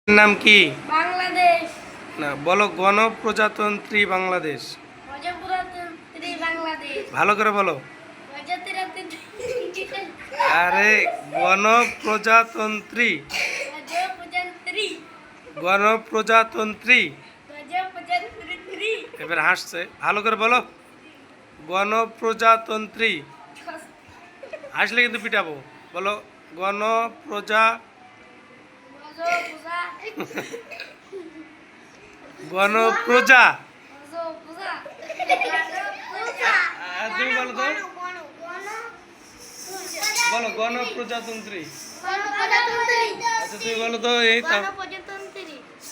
নাম কি? বাংলাদেশ। না, বলো গণপ্রজাতন্ত্রী বাংলাদেশ। প্রজাতন্ত্রী বাংলাদেশ। ভালো করে বলো। আরে গণপ্রজাতন্ত্রী প্রজাতন্ত্রী। গণপ্রজাতন্ত্রী। প্রজাতন্ত্রী। এবার হাসছে, ভালো করে বলো। গণপ্রজাতন্ত্রী। হাসলে কিন্তু পিটাবো। বলো গণপ্রজা গণপ্রজা। তুমি বলো তো, বলো গণপ্রজাতন্ত্রী। আচ্ছা তুমি বলো তো, এই তো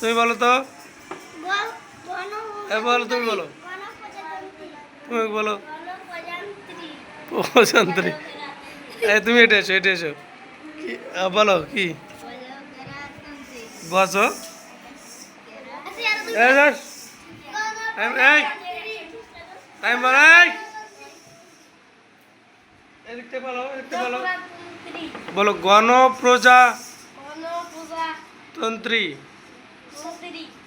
তুমি বলো তো, বলো তুমি বলো, তুমি বলো প্রজাতন্ত্রী। তুমি এটা এসো, এটা এসো। বলো কি গজ বলো গণপ্রজাতন্ত্রী।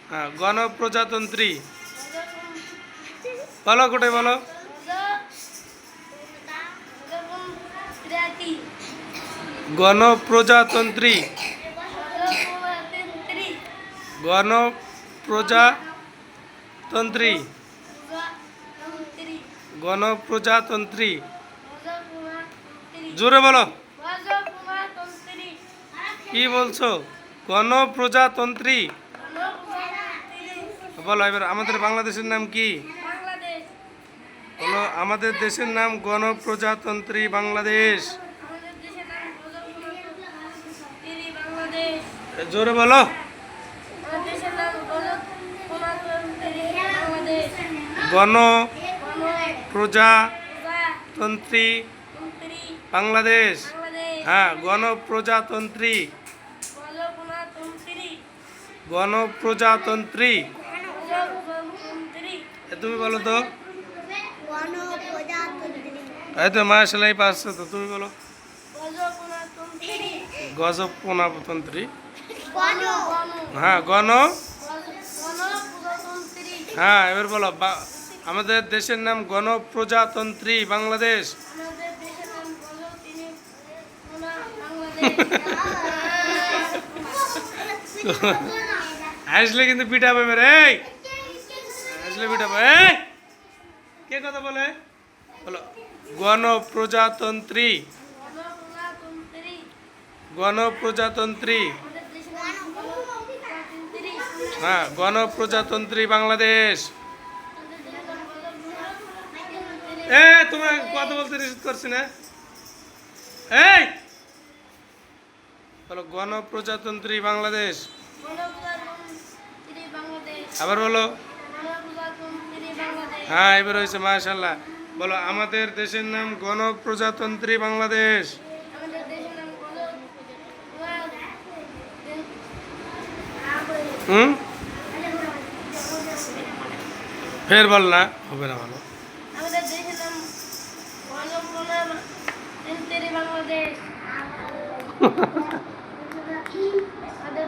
হ্যাঁ, গণপ্রজাতন্ত্রী। বলো কোটায় বলো। গণপ্রজাতন্ত্রী। গণপ্রজাতন্ত্রী। গণপ্রজাতন্ত্রী। জোরে বলো। কি বলছো? গণপ্রজাতন্ত্রী। বলো এবার আমাদের বাংলাদেশের নাম কি? বলো আমাদের দেশের নাম গণপ্রজাতন্ত্রী বাংলাদেশ। জোরে বলো। গণপ্রজাতন্ত্রী বাংলাদেশ। হ্যাঁ, গণপ্রজাতন্ত্রী। গণপ্রজাতন্ত্রী। তুমি বলো তো। এই তো মাশাআল্লাহ পারছো তো, তুমি বলো। গজপ্রজাতন্ত্রী। হ্যাঁ হ্যাঁ, এবার বলো আমাদের দেশের নাম গণপ্রজাতন্ত্রী বাংলাদেশ। আসলে কিন্তু পিটাবে মেরে, আসলে পিটাবে। কে কথা বলে? বলো গণপ্রজাতন্ত্রী। গণপ্রজাতন্ত্রী। হ্যাঁ, গণপ্রজাতন্ত্রী বাংলাদেশ। তোমার কথা বলতে নিষেধ করছি না? এই বলো গণপ্রজাতন্ত্রী বাংলাদেশ। আবার বলো। হ্যাঁ, এবার হয়েছে মাশাআল্লাহ। বলো আমাদের দেশের নাম গণপ্রজাতন্ত্রী বাংলাদেশ। ফের বল না, হবে না ভালো। আমাদের দেশের নাম গণপ্রজাতন্ত্রী বাংলাদেশ।